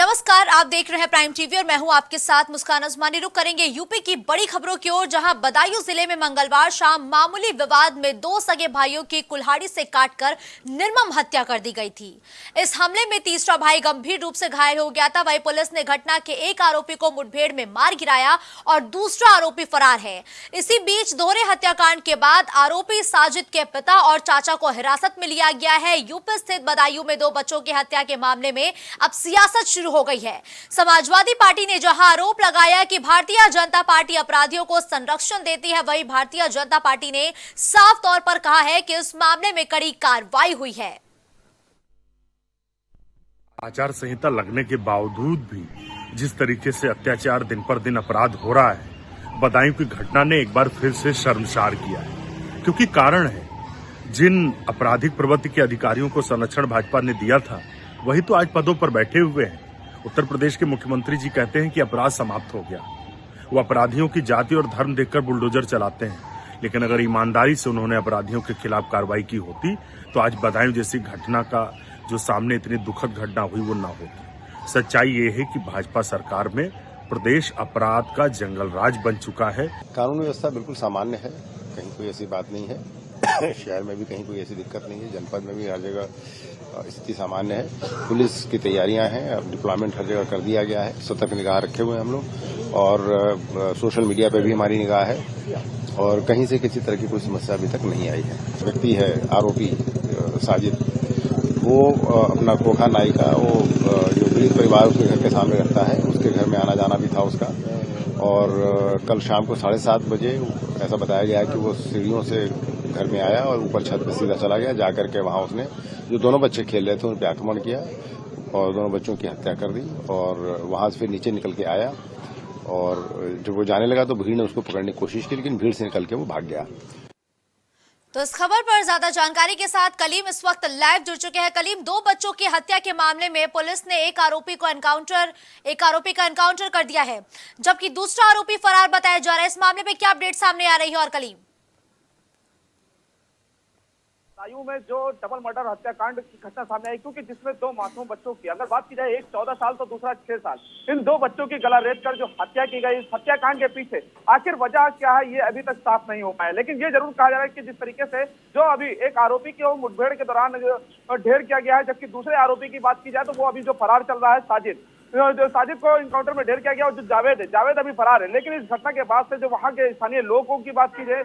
नमस्कार, आप देख रहे हैं प्राइम टीवी और मैं हूं आपके साथ मुस्कान अजमानी। रुक करेंगे यूपी की बड़ी खबरों की ओर, जहां बदायूं जिले में मंगलवार शाम मामूली विवाद में दो सगे भाइयों की कुल्हाड़ी से काटकर निर्मम हत्या कर दी गई थी। इस हमले में तीसरा भाई गंभीर रूप से घायल हो गया था। वहीं पुलिस ने घटना के एक आरोपी को मुठभेड़ में मार गिराया और दूसरा आरोपी फरार है। इसी बीच दोहरे हत्याकांड के बाद आरोपी साजिद के पिता और चाचा को हिरासत में लिया गया है। यूपी स्थित बदायूं में दो बच्चों की हत्या के मामले में अब सियासत शुरू हो गई है। समाजवादी पार्टी ने जहां आरोप लगाया कि भारतीय जनता पार्टी अपराधियों को संरक्षण देती है, वहीं भारतीय जनता पार्टी ने साफ तौर पर कहा है कि इस मामले में कड़ी कार्रवाई हुई है। आचार संहिता लगने के बावजूद भी जिस तरीके से अत्याचार दिन पर दिन अपराध हो रहा है, बदायूं की घटना ने एक बार फिर से शर्मसार किया है। क्योंकि कारण है, जिन आपराधिक प्रवृत्ति के अधिकारियों को संरक्षण भाजपा ने दिया था, वही तो आज पदों पर बैठे हुए हैं। उत्तर प्रदेश के मुख्यमंत्री जी कहते हैं कि अपराध समाप्त हो गया। वो अपराधियों की जाति और धर्म देखकर बुलडोजर चलाते हैं, लेकिन अगर ईमानदारी से उन्होंने अपराधियों के खिलाफ कार्रवाई की होती तो आज बदायूं जैसी घटना का जो सामने इतनी दुखद घटना हुई वो ना होती। सच्चाई ये है कि भाजपा सरकार में प्रदेश अपराध का जंगल राज बन चुका है। कानून व्यवस्था बिल्कुल सामान्य है, कहीं कोई ऐसी बात नहीं है। शहर में भी कहीं कोई ऐसी दिक्कत नहीं है, जनपद में भी हर जगह स्थिति सामान्य है। पुलिस की तैयारियां हैं, अब डिप्लॉयमेंट हर जगह कर दिया गया है। सतर्क निगाह रखे हुए हैं हम लोग, और सोशल मीडिया पे भी हमारी निगाह है, और कहीं से किसी तरह की कोई समस्या अभी तक नहीं आई है। व्यक्ति है आरोपी साजिद, वो अपना खोखा नाई का वो जो पीड़ित परिवार उसके घर के सामने रहता है, उसके घर में आना जाना भी था उसका। और कल शाम को 7:30 बजे ऐसा बताया गया है कि वो सीढ़ियों से घर में आया और ऊपर छत पे सीधा चला गया। जाकर के वहां उसने जो दोनों बच्चे खेल रहे थे उन पर आक्रमण किया और दोनों बच्चों की हत्या कर दी। और वहां से फिर नीचे निकल के आया, और जब वो जाने लगा तो भीड़ ने उसको पकड़ने की कोशिश की, लेकिन भीड़ से निकल के वो भाग गया। तो इस खबर पर ज्यादा जानकारी के साथ कलीम इस वक्त लाइव जुड़ चुके हैं। कलीम, दो बच्चों की हत्या के मामले में पुलिस ने एक आरोपी का एनकाउंटर कर दिया है, जबकि दूसरा आरोपी फरार बताया जा रहा है। इस मामले में क्या अपडेट सामने आ रही है? और कलीम, बदायूं में जो डबल मर्डर हत्याकांड की घटना सामने आई, क्योंकि जिसमें दो मासूम बच्चों की, अगर बात की जाए, एक 14 साल तो दूसरा 6 साल, इन दो बच्चों की गला रेत कर जो हत्या की गई, इस हत्याकांड के पीछे आखिर वजह क्या है, ये अभी तक साफ नहीं हो पाया। लेकिन ये जरूर कहा जा रहा है कि जिस तरीके से जो अभी एक आरोपी की मुठभेड़ के दौरान ढेर किया गया है, जबकि दूसरे आरोपी की बात की जाए तो वो अभी जो फरार चल रहा है साजिद को इनकाउंटर में ढेर किया गया, और जो जावेद अभी फरार है। लेकिन इस घटना के बाद से जो वहां के स्थानीय लोगों की बात की जाए,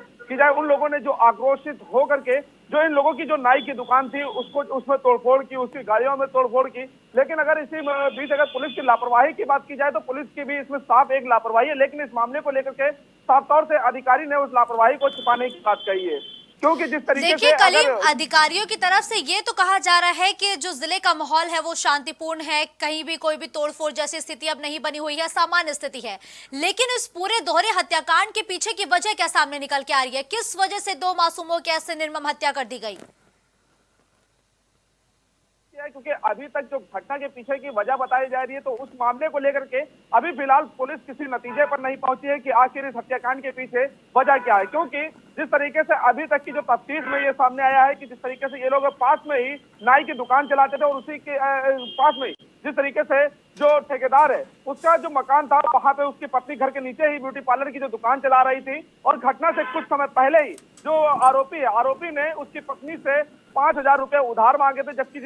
उन लोगों ने जो आक्रोशित होकर के जो इन लोगों की जो नाई की दुकान थी उसमें तोड़फोड़ की, उसकी गाड़ियों में तोड़फोड़ की। लेकिन अगर इसी बीच अगर पुलिस की लापरवाही की बात की जाए तो पुलिस की भी इसमें साफ एक लापरवाही है। लेकिन इस मामले को लेकर के साफ तौर से अधिकारी ने उस लापरवाही को छिपाने की बात कही है, क्योंकि जिस तरीके से देखिए कलीम, अधिकारियों की तरफ से ये तो कहा जा रहा है कि जो जिले का माहौल है वो शांतिपूर्ण है, कहीं भी कोई भी तोड़फोड़ जैसी स्थिति अब नहीं बनी हुई है, सामान्य स्थिति है। लेकिन इस पूरे दोहरे हत्याकांड के पीछे की वजह क्या सामने निकल के आ रही है? किस वजह से दो मासूमों की ऐसे निर्मम हत्या कर दी गई? क्योंकि अभी तक जो घटना के पीछे की वजह बताई जा रही है, तो उस मामले को लेकर के अभी फिलहाल पुलिस किसी नतीजे पर नहीं पहुंची है कि आखिर इस हत्याकांड के पीछे वजह क्या है। क्योंकि जिस तरीके से अभी तक की जो तफ्तीश में ये सामने आया है कि जिस तरीके से ये लोग पास में ही नाई की दुकान चलाते थे, और उसी के पास में ही जिस तरीके से जो ठेकेदार है उसका जो मकान था, वहां पे उसकी पत्नी घर के नीचे ही ब्यूटी पार्लर की जो दुकान चला रही थी। और घटना से कुछ समय पहले ही जो आरोपी ने उसकी पत्नी से 5,000 रुपए उधार मांगे थे, जबकि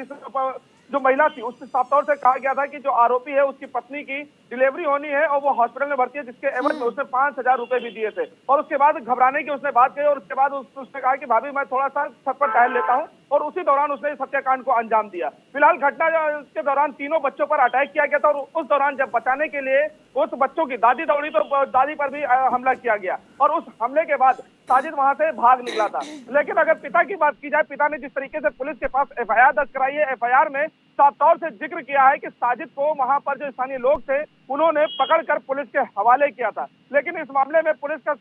जो महिला थी उससे साफ तौर से कहा गया था कि जो आरोपी है उसकी पत्नी की डिलीवरी होनी है और वो हॉस्पिटल में भर्ती है, जिसके एवज में उसने 5,000 रुपए भी दिए थे। और उसके बाद घबराने की उसने बात कही, और उसके बाद उसने कहा कि भाभी मैं थोड़ा सा छत पर टहल लेता हूं, और उसी दौरान उसने इस हत्याकांड को अंजाम दिया। फिलहाल घटना के दौरान तीनों बच्चों पर अटैक किया गया था, और उस दौरान जब बचाने के लिए उस बच्चों की दादी दौड़ी तो दादी पर भी हमला किया गया, और उस हमले के बाद साजिद वहां से भाग निकला था। लेकिन अगर पिता की बात की जाए, पिता ने जिस तरीके से पुलिस के पास एफआईआर दर्ज कराई है, एफआईआर में साफ तौर से जिक्र किया है कि साजिद को वहां पर जो स्थानीय लोग थे उन्होंने पकड़कर पुलिस के हवाले किया था। लेकिन इस मामले में पुलिस ने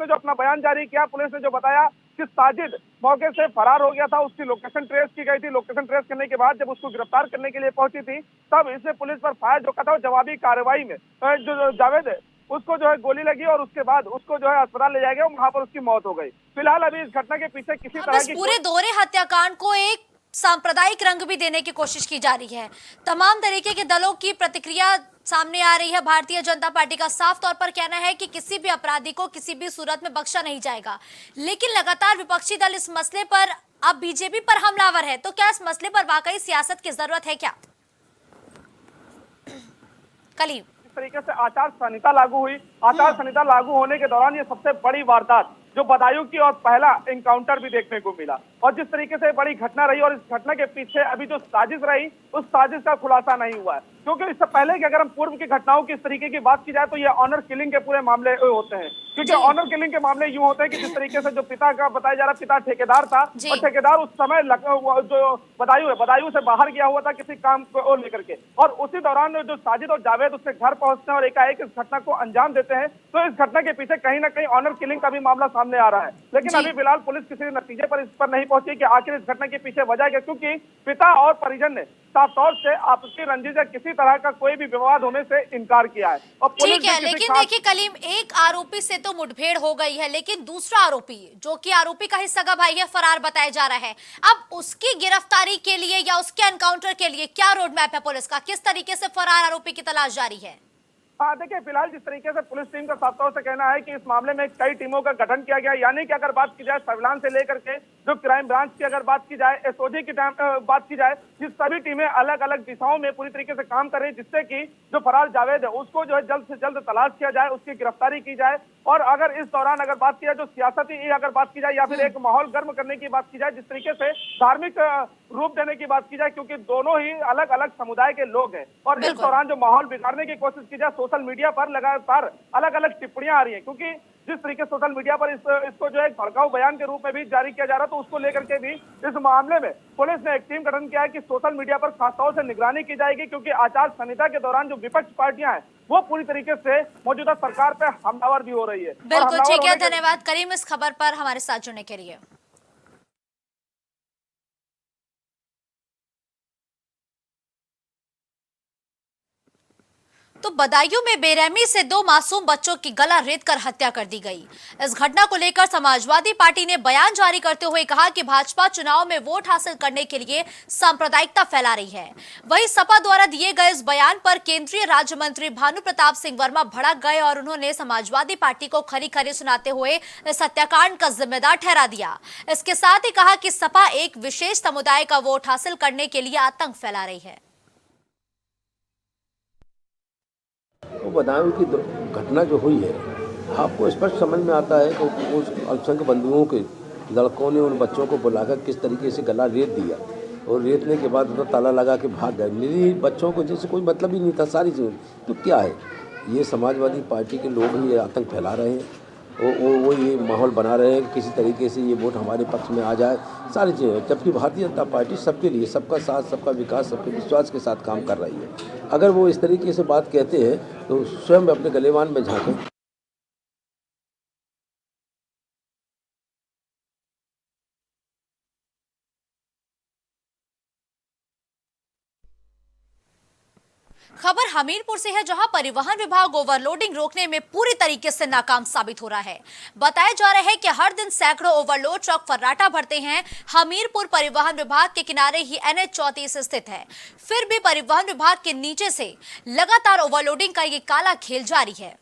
जो अपना बयान जारी किया, पुलिस ने जो बताया कि साजिद मौके से फरार हो गया था, उसकी लोकेशन ट्रेस की गई थी। लोकेशन ट्रेस करने के बाद जब उसको गिरफ्तार करने के लिए पहुंची थी, तब इसने पुलिस पर फायर जो था, जवाबी कार्रवाई में जो जावेद है उसको जो है गोली लगी, और उसके बाद उसको जो है अस्पताल ले जाया गया, वहां पर उसकी मौत हो गई। फिलहाल अभी इस घटना के पीछे किसी तरह की पूरे दोहरे हत्याकांड को एक सांप्रदायिक रंग भी देने की कोशिश की जा रही है। तमाम तरीके के दलों की प्रतिक्रिया सामने आ रही है। भारतीय जनता पार्टी का साफ तौर पर कहना है कि किसी भी अपराधी को किसी भी सूरत में बख्शा नहीं जाएगा, लेकिन लगातार विपक्षी दल इस मसले पर अब बीजेपी पर हमलावर है। तो क्या इस मसले पर वाकई सियासत की जरूरत है क्या? कलीम, इस तरीके से आचार संहिता लागू हुई। आचार संहिता लागू होने के दौरान ये सबसे बड़ी वारदात जो बदायूं की और पहला एनकाउंटर भी देखने को मिला, और जिस तरीके से बड़ी घटना रही और इस घटना के पीछे अभी जो साजिश रही उस साजिश का खुलासा नहीं हुआ है। क्योंकि इससे पहले कि अगर हम पूर्व की घटनाओं की इस तरीके की बात की जाए तो ये ऑनर किलिंग के पूरे मामले होते हैं। क्योंकि ऑनर किलिंग के मामले यूं होते हैं कि जिस तरीके से जो पिता का बताया जा रहा, पिता ठेकेदार था और ठेकेदार उस समय जो बदायूं से बाहर गया हुआ था किसी काम को लेकर के, और उसी दौरान जो साजिद और जावेद उसके घर पहुंचते हैं और एकाएक इस घटना को अंजाम देते हैं। तो इस घटना के पीछे कहीं ना कहीं ऑनर किलिंग का भी मामला सामने आ रहा है। लेकिन अभी फिलहाल पुलिस किसी नतीजे पर इस पर नहीं पहुंची कि आखिर इस घटना के पीछे वजह क्या, क्योंकि पिता और परिजन ने साफ तौर से आपसी रंजिश या किसी तरह का कोई भी विवाद होने से इनकार किया है। और ठीक है, लेकिन देखिए कलीम, एक आरोपी से तो मुठभेड़ हो गई है, लेकिन दूसरा आरोपी जो कि आरोपी का ही सगा भाई है, फरार बताया जा रहा है। अब उसकी गिरफ्तारी के लिए या उसके एनकाउंटर के लिए क्या रोड मैप है पुलिस का? किस तरीके से फरार आरोपी की तलाश जारी है? हाँ, देखिए फिलहाल जिस तरीके से पुलिस टीम का साफ तौर से कहना है कि इस मामले में कई टीमों का गठन किया गया, यानी कि अगर बात की जाए सर्विलांस से लेकर के जो क्राइम ब्रांच की अगर बात की जाए, एसओजी की बात की जाए, ये सभी टीमें अलग अलग दिशाओं में पूरी तरीके से काम कर रही है, जिससे कि जो फरार जावेद है उसको जो है जल्द से जल्द तलाश किया जाए, उसकी गिरफ्तारी की जाए। और अगर इस दौरान अगर बात की जाए जो सियासती अगर बात की जाए या फिर एक माहौल गर्म करने की बात की जाए, जिस तरीके से धार्मिक रूप देने की बात की जाए, क्योंकि दोनों ही अलग अलग समुदाय के लोग हैं, और इस दौरान जो माहौल बिगाड़ने की कोशिश की जाए, सोशल मीडिया पर लगातार अलग अलग टिप्पणियां आ रही है, क्योंकि जिस तरीके सोशल मीडिया पर इसको जो है भड़काऊ बयान के रूप में भी जारी किया जा रहा है, तो उसको लेकर के भी इस मामले में पुलिस ने एक टीम गठन किया है कि सोशल मीडिया पर खासतौर से निगरानी की जाएगी, क्योंकि आचार संहिता के दौरान जो विपक्ष पार्टियां हैं वो पूरी तरीके से मौजूदा सरकार पर हमलावर भी हो रही है। बिल्कुल ठीक है, धन्यवाद करीम इस खबर पर हमारे साथ जुड़ने के लिए। तो बदायूं में बेरहमी से 2 मासूम बच्चों की गला रेतकर हत्या कर दी गई। इस घटना को लेकर समाजवादी पार्टी ने बयान जारी करते हुए कहा कि भाजपा चुनाव में वोट हासिल करने के लिए सांप्रदायिकता फैला रही है। वहीं सपा द्वारा दिए गए इस बयान पर केंद्रीय राज्य मंत्री भानु प्रताप सिंह वर्मा भड़क गए और उन्होंने समाजवादी पार्टी को खरी खरी सुनाते हुए इस हत्याकांड का जिम्मेदार ठहरा दिया। इसके साथ ही कहा कि सपा एक विशेष समुदाय का वोट हासिल करने के लिए आतंक फैला रही है। तो बदायूं की घटना जो हुई है, आपको स्पष्ट समझ में आता है कि उस अल्पसंख्यक बंधुओं के लड़कों ने उन बच्चों को बुलाकर किस तरीके से गला रेत दिया, और रेतने के बाद उन्हें ताला लगा के भाग गए। मेरी बच्चों को जैसे कोई मतलब ही नहीं था सारी चीज़। तो क्या है, ये समाजवादी पार्टी के लोग ही ये आतंक फैला रहे हैं, वो ये माहौल बना रहे हैं कि किसी तरीके से ये वोट हमारे पक्ष में आ जाए, सारी चीज़ें। जबकि भारतीय जनता पार्टी सबके लिए, सबका साथ, सबका विकास, सबके विश्वास के साथ काम कर रही है। अगर वो इस तरीके से बात कहते हैं तो स्वयं अपने गलेवान में झांकें। खबर हमीरपुर से है, जहां परिवहन विभाग ओवरलोडिंग रोकने में पूरी तरीके से नाकाम साबित हो रहा है। बताया जा रहा है कि हर दिन सैकड़ों ओवरलोड ट्रक फर्राटा भरते हैं। हमीरपुर परिवहन विभाग के किनारे ही NH 34 स्थित है, फिर भी परिवहन विभाग के नीचे से लगातार ओवरलोडिंग का ये काला खेल जारी है।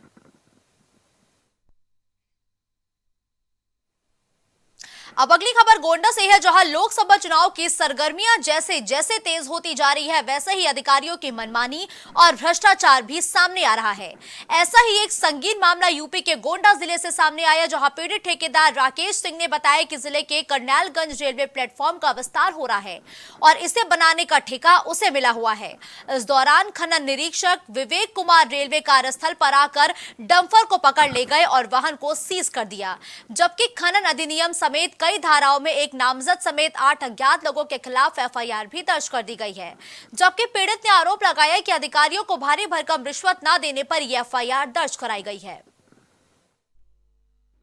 अब अगली खबर गोंडा से है, जहां लोकसभा चुनाव की सरगर्मियां जैसे जैसे तेज होती जा रही है, वैसे ही अधिकारियों की मनमानी और भ्रष्टाचार भी सामने आ रहा है। ऐसा ही एक संगीन मामला यूपी के गोंडा जिले से सामने आया, जहां पीड़ित ठेकेदार राकेश सिंह ने बताया कि जिले के करनैलगंज रेलवे प्लेटफॉर्म का विस्तार हो रहा है और इसे बनाने का ठेका उसे मिला हुआ है। इस दौरान खनन निरीक्षक विवेक कुमार रेलवे कार्यस्थल पर आकर डंपर को पकड़ ले गए और वाहन को सीज कर दिया, जबकि खनन अधिनियम समेत कई धाराओं में एक नामजद समेत 8 अज्ञात लोगों के खिलाफ FIR भी दर्ज कर दी गई है। जबकि पीड़ित ने आरोप लगाया कि अधिकारियों को भारी भरकम रिश्वत न देने पर यह FIR दर्ज कराई गई है।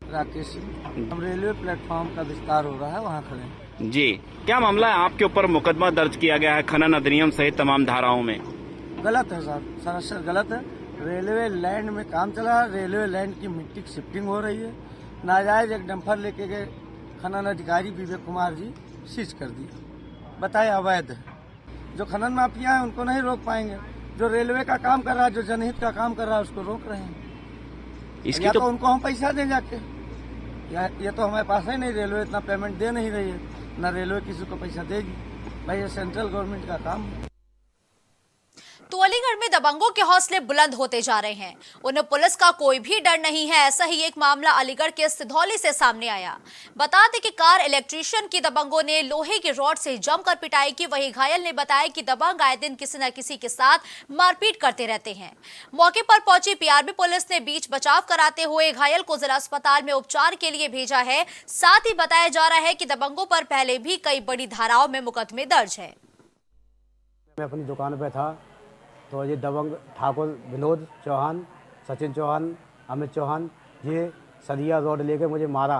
राकेश हम रेलवे प्लेटफॉर्म का विस्तार हो रहा है, वहाँ खड़े जी। क्या मामला है? आपके ऊपर मुकदमा दर्ज किया गया है खनन अधिनियम सहित तमाम धाराओं में। गलत है सर, सरासर गलत है। रेलवे लैंड में काम चला, रेलवे लैंड की मिट्टी की शिफ्टिंग हो रही है। नाजायज एक डंपर लेके गए खनन अधिकारी विवेक कुमार जी, सीज कर दिया। बताए अवैध। जो खनन माफिया है उनको नहीं रोक पाएंगे, जो रेलवे का काम कर रहा है, जो जनहित का काम कर रहा है, उसको रोक रहे हैं। इसकी या तो उनको हम पैसा दें जाके, या ये तो हमारे पास है नहीं, रेलवे इतना पेमेंट दे नहीं रही है, ना रेलवे किसी को पैसा देगी। भाई ये सेंट्रल गवर्नमेंट का काम है। तो अलीगढ़ में दबंगों के हौसले बुलंद होते जा रहे हैं, उन्हें पुलिस का कोई भी डर नहीं है। ऐसा ही एक मामला अलीगढ़ के सिधौली से सामने आया। बता दें कि कार इलेक्ट्रीशियन की दबंगों ने लोहे की रॉड से जमकर पिटाई की। वहीं घायल ने बताया कि दबंग आए दिन किसी न किसी के साथ मारपीट करते रहते हैं। मौके पर पहुंची पीआरबी पुलिस ने बीच बचाव कराते हुए घायल को जिला अस्पताल में उपचार के लिए भेजा है। साथ ही बताया जा रहा है कि दबंगों पर पहले भी कई बड़ी धाराओं में मुकदमे दर्ज है। मैं अपनी दुकान पे था तो ये दबंग ठाकुर विनोद चौहान, सचिन चौहान, अमित चौहान, ये सरिया रोड लेके मुझे मारा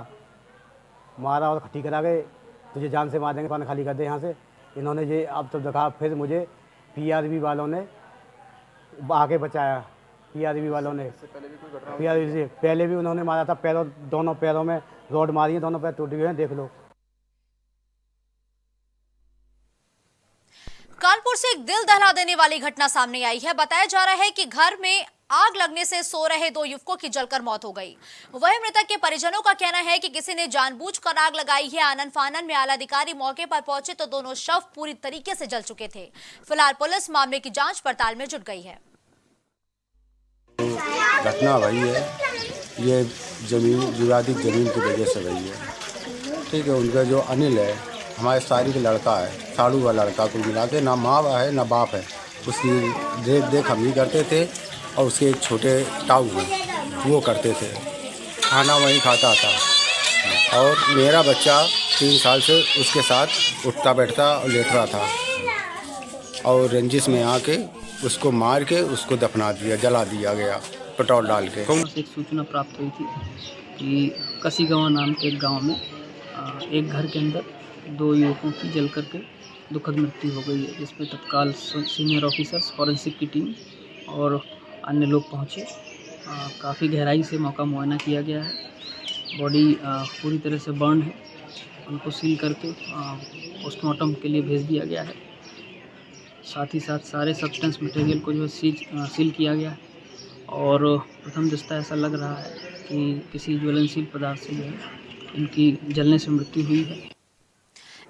और खट्टी करा गए, तुझे जान से मार देंगे, पानी खाली कर दे यहाँ से। इन्होंने ये अब तो देखा, फिर मुझे पीआरबी वालों ने आके बचाया। पीआरबी वालों ने पीआरबी से पहले भी उन्होंने मारा था, दोनों पैरों में रोड मारी है, दोनों पैर टूटे हुए हैं, देख लो। कानपुर से एक दिल दहला देने वाली घटना सामने आई है। बताया जा रहा है कि घर में आग लगने से सो रहे दो युवकों की जलकर मौत हो गई। वहीं मृतक के परिजनों का कहना है कि किसी ने जानबूझकर आग लगाई है। आनन फानन में आला अधिकारी मौके पर पहुंचे तो दोनों शव पूरी तरीके से जल चुके थे। फिलहाल पुलिस मामले की जांच पड़ताल में जुट गई है। घटना वही है, ये जमीन विवादित जमीन की वजह से वही है। ठीक है, उनका जो अनिल है हमारे सारी का लड़का है, साड़ू का लड़का, कुल मिला के ना माँ है ना बाप है। उसकी देख हम ही करते थे और उसके एक छोटे ताऊ हैं वो करते थे, खाना वहीं खाता था। और मेरा बच्चा 3 साल से उसके साथ उठता बैठता और लेट रहा था और रंजिश में आके उसको मार के उसको दफना दिया, जला दिया गया पेट्रोल डाल के। एक सूचना प्राप्त हुई थी कि कसीगांव नाम के एक गांव में एक घर के अंदर 2 युवकों की जल करके दुखद मृत्यु हो गई है, जिसमें तत्काल सीनियर ऑफिसर्स, फॉरेंसिक की टीम और अन्य लोग पहुंचे। काफ़ी गहराई से मौका मुआयना किया गया है। बॉडी पूरी तरह से बर्न है, उनको सील करके पोस्टमार्टम के लिए भेज दिया गया है। साथ ही साथ सारे सब्सटेंस मटेरियल को जो है सील किया गया है और प्रथम दृष्टया ऐसा लग रहा है कि किसी ज्वलनशील पदार्थ से जो है इनकी जलने से मृत्यु हुई है।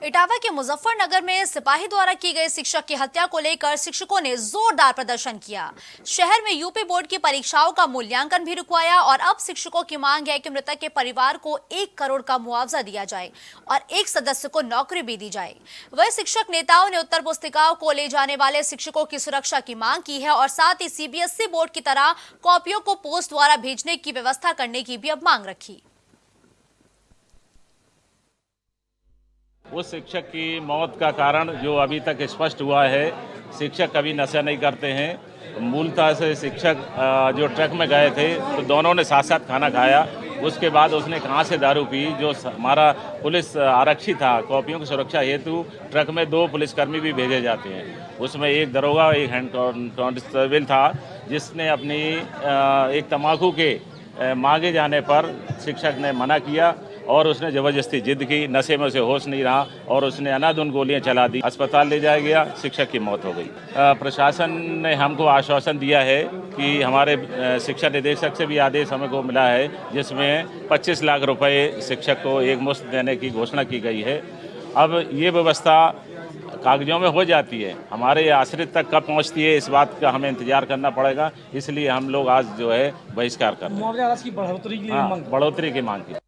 इटावा के मुजफ्फरनगर में सिपाही द्वारा की गई शिक्षक की हत्या को लेकर शिक्षकों ने जोरदार प्रदर्शन किया। शहर में यूपी बोर्ड की परीक्षाओं का मूल्यांकन भी रुकवाया और अब शिक्षकों की मांग है कि मृतक के परिवार को 1 करोड़ का मुआवजा दिया जाए और एक सदस्य को नौकरी भी दी जाए। वही शिक्षक नेताओं ने उत्तर पुस्तिकाओं को ले जाने वाले शिक्षकों की सुरक्षा की मांग की है और साथ ही सीबीएसई बोर्ड की तरह कॉपियों को पोस्ट द्वारा भेजने की व्यवस्था करने की भी अब मांग रखी। उस शिक्षक की मौत का कारण जो अभी तक स्पष्ट हुआ है, शिक्षक कभी नशा नहीं करते हैं। मूलतः से शिक्षक जो ट्रक में गए थे तो दोनों ने साथ साथ खाना खाया, उसके बाद उसने कहाँ से दारू पी। जो हमारा पुलिस आरक्षी था, कॉपियों की सुरक्षा हेतु ट्रक में 2 पुलिसकर्मी भी भेजे जाते हैं, उसमें एक दरोगा एक हेड कांस्टेबल था, जिसने अपनी एक तम्बाकू के मांगे जाने पर शिक्षक ने मना किया और उसने ज़बरदस्ती जिद की। नशे में उसे होश नहीं रहा और उसने अनाधुन गोलियां चला दी। अस्पताल ले जाया गया, शिक्षक की मौत हो गई। प्रशासन ने हमको आश्वासन दिया है कि हमारे शिक्षा निदेशक से भी आदेश हमको मिला है, जिसमें 25 लाख रुपए शिक्षक को एक मुश्त देने की घोषणा की गई है। अब ये व्यवस्था कागजों में हो जाती है, हमारे आश्रित तक कब पहुंचती है इस बात का हमें इंतजार करना पड़ेगा। इसलिए हम लोग आज जो है बहिष्कार कर रहे हैं, बढ़ोतरी की मांग की।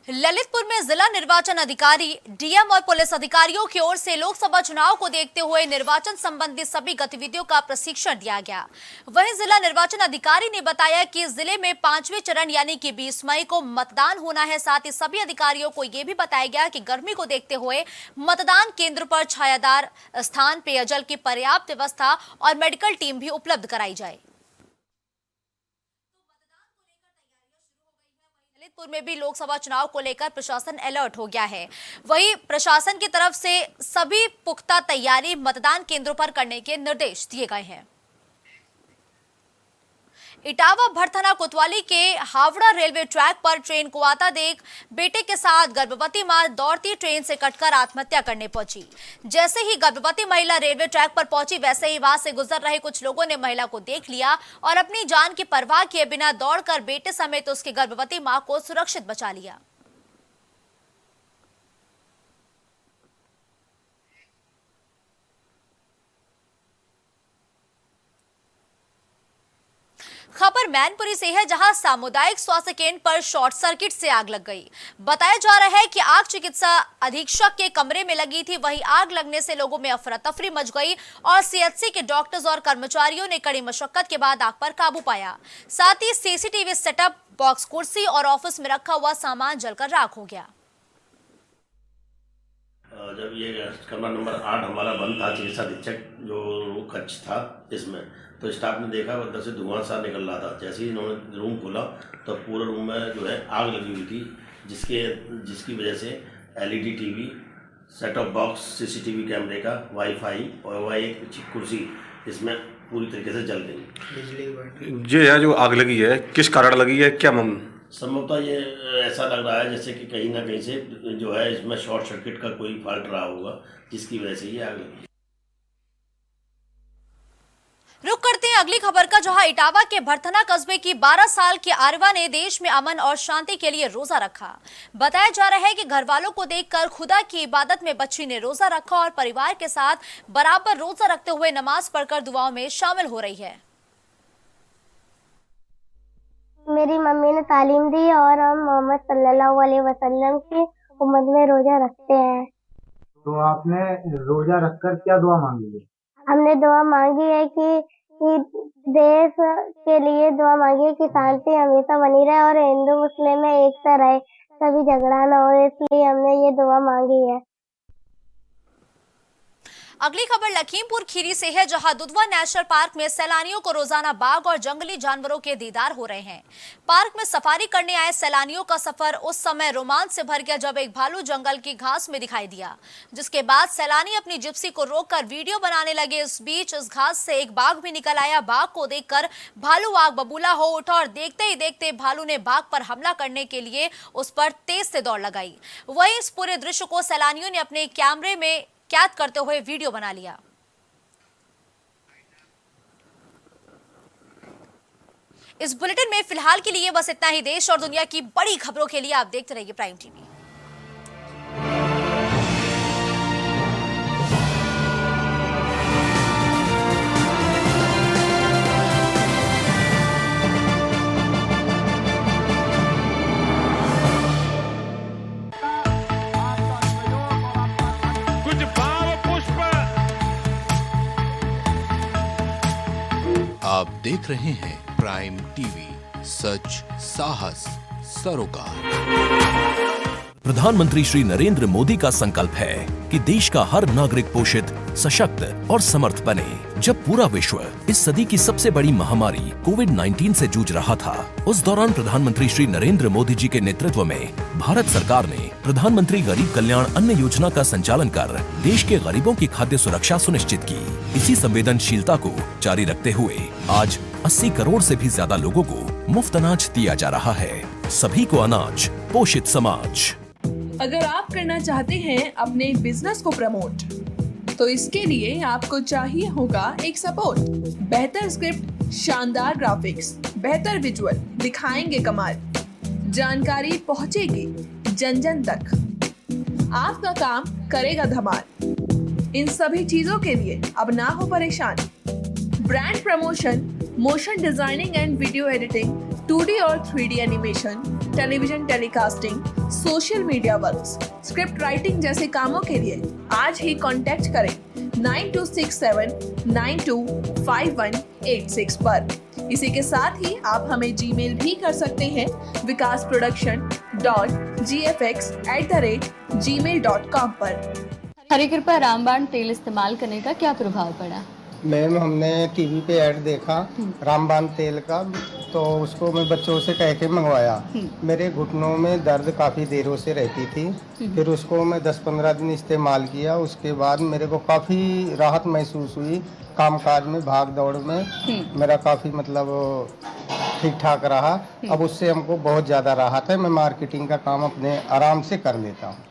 ललितपुर में जिला निर्वाचन अधिकारी, डीएम और पुलिस अधिकारियों की ओर से लोकसभा चुनाव को देखते हुए निर्वाचन संबंधी सभी गतिविधियों का प्रशिक्षण दिया गया। वहीं जिला निर्वाचन अधिकारी ने बताया कि जिले में 5वें चरण यानी कि 20 मई को मतदान होना है। साथ ही सभी अधिकारियों को यह भी बताया गया कि गर्मी को देखते हुए मतदान केंद्र पर छायादार स्थान, पेयजल की पर्याप्त व्यवस्था और मेडिकल टीम भी उपलब्ध कराई जाए। ललितपुर में भी लोकसभा चुनाव को लेकर प्रशासन अलर्ट हो गया है। वहीं प्रशासन की तरफ से सभी पुख्ता तैयारी मतदान केंद्रों पर करने के निर्देश दिए गए हैं। इटावा भरथना कोतवाली के हावड़ा रेलवे ट्रैक पर ट्रेन को आता देख बेटे के साथ गर्भवती मां दौड़ती ट्रेन से कटकर आत्महत्या करने पहुंची। जैसे ही गर्भवती महिला रेलवे ट्रैक पर पहुंची वैसे ही वहां से गुजर रहे कुछ लोगों ने महिला को देख लिया और अपनी जान की परवाह किए बिना दौड़कर बेटे समेत उसकी गर्भवती मां को सुरक्षित बचा लिया। खबर मैनपुरी से है, जहां सामुदायिक स्वास्थ्य केंद्र पर शॉर्ट सर्किट से आग लग गई। बताया जा रहा है कि आग चिकित्सा अधीक्षक के कमरे में लगी थी। वहीं आग लगने से लोगों में अफरा तफरी मच गई और सीएचसी के डॉक्टर्स और कर्मचारियों ने कड़ी मशक्कत के बाद आग पर काबू पाया। साथ ही सीसीटीवी सेटअप, बॉक्स, कुर्सी और ऑफिस में रखा हुआ सामान जलकर राख हो गया। जब ये कमरा नंबर 8 हमारा बंद था, चिकित्सा अधीक्षक जो कक्ष था इसमें, तो स्टाफ ने देखा अंदर से धुआं सा निकल रहा था। जैसे ही इन्होंने रूम खोला तो पूरे रूम में जो है आग लगी हुई थी, जिसकी वजह से LED TV, set of box, CCTV कैमरे का, वाईफाई और वही एक कुर्सी इसमें पूरी तरीके से जल गई। ये है जो आग लगी है, किस कारण लगी है, क्या संभवतः ये ऐसा लग रहा है जैसे कि कहीं ना कहीं से जो है इसमें शॉर्ट सर्किट का कोई फॉल्ट रहा होगा, जिसकी वजह से ये आग लगी। रुक करते हैं अगली खबर का, जहां इटावा के भरथना कस्बे की 12 साल की आरवा ने देश में अमन और शांति के लिए रोजा रखा। बताया जा रहा है कि घर वालों को देखकर खुदा की इबादत में बच्ची ने रोजा रखा और परिवार के साथ बराबर रोजा रखते हुए नमाज पढ़कर दुआओं में शामिल हो रही है। मेरी मम्मी ने तालीम दी और हम मोहम्मद सल्लल्लाहु अलैहि वसल्लम की उम्मत में रोजा रखते हैं। तो आपने रोजा रखकर क्या दुआ मांगी है? हमने दुआ मांगी है कि देश के लिए दुआ मांगी है कि शांति हमेशा बनी रहे और हिंदू मुस्लिम में एकता रहे, कभी झगड़ा न हो, इसलिए हमने ये दुआ मांगी है। अगली खबर लखीमपुर खीरी से है, जहां दुधवा नेशनल पार्क में सैलानियों को रोजाना बाघ और जंगली जानवरों के दीदार हो रहे हैं। पार्क में सफारी करने आए सैलानियों का सफर उस समय रोमांच से भर गया जब एक भालू जंगल की घास में दिखाई दिया, जिसके बाद सैलानी अपनी जिप्सी को रोककर वीडियो बनाने लगे। इस बीच इस घास से एक बाघ भी निकल आया। बाघ को देखकर भालू आग बबूला हो उठा और देखते ही देखते भालू ने बाघ पर हमला करने के लिए उस पर तेज से दौड़ लगाई। वहीं इस पूरे दृश्य को सैलानियों ने अपने कैमरे में कैद करते हुए वीडियो बना लिया। इस बुलेटिन में फिलहाल के लिए बस इतना ही। देश और दुनिया की बड़ी खबरों के लिए आप देखते रहिए प्राइम टीवी। आप देख रहे हैं प्राइम टीवी, सच साहस सरोकार। प्रधानमंत्री श्री नरेंद्र मोदी का संकल्प है कि देश का हर नागरिक पोषित, सशक्त और समर्थ बने। जब पूरा विश्व इस सदी की सबसे बड़ी महामारी कोविड-19 से जूझ रहा था, उस दौरान प्रधानमंत्री श्री नरेंद्र मोदी जी के नेतृत्व में भारत सरकार ने प्रधानमंत्री गरीब कल्याण अन्न योजना का संचालन कर देश के गरीबों की खाद्य सुरक्षा सुनिश्चित की। इसी संवेदनशीलता को जारी रखते हुए आज 80 करोड़ से भी ज्यादा लोगों को मुफ्त अनाज दिया जा रहा है। सभी को अनाज, पोषित समाज। अगर आप करना चाहते हैं अपने बिजनेस को प्रमोट, तो इसके लिए आपको चाहिए होगा एक सपोर्ट। बेहतर स्क्रिप्ट, शानदार ग्राफिक्स, बेहतर विजुअल, दिखाएंगे कमाल, जानकारी पहुंचेगी जन जन तक, आपका काम करेगा धमाल। इन सभी चीजों के लिए अब ना हो परेशान। Brand promotion, motion designing and video editing, 2D और 3D animation, television telecasting, social media works, script writing जैसे कामों के लिए आज ही कांटेक्ट करें 9267925186 पर। इसी के साथ ही आप हमें जीमेल भी कर सकते हैं vikasproduction.gfx@gmail.com पर। हरी कृपा रामबाण तेल इस्तेमाल करने का क्या प्रभाव पड़ा? मैम हमने टीवी पे ऐड देखा रामबाण तेल का, तो उसको मैं बच्चों से कह के मंगवाया। मेरे घुटनों में दर्द काफ़ी देरों से रहती थी। फिर उसको मैं 10-15 दिन इस्तेमाल किया, उसके बाद मेरे को काफ़ी राहत महसूस हुई। कामकाज में, भाग दौड़ में मेरा काफ़ी मतलब ठीक ठाक रहा। अब उससे हमको बहुत ज़्यादा राहत है। मैं मार्केटिंग का काम अपने आराम से कर लेता हूँ।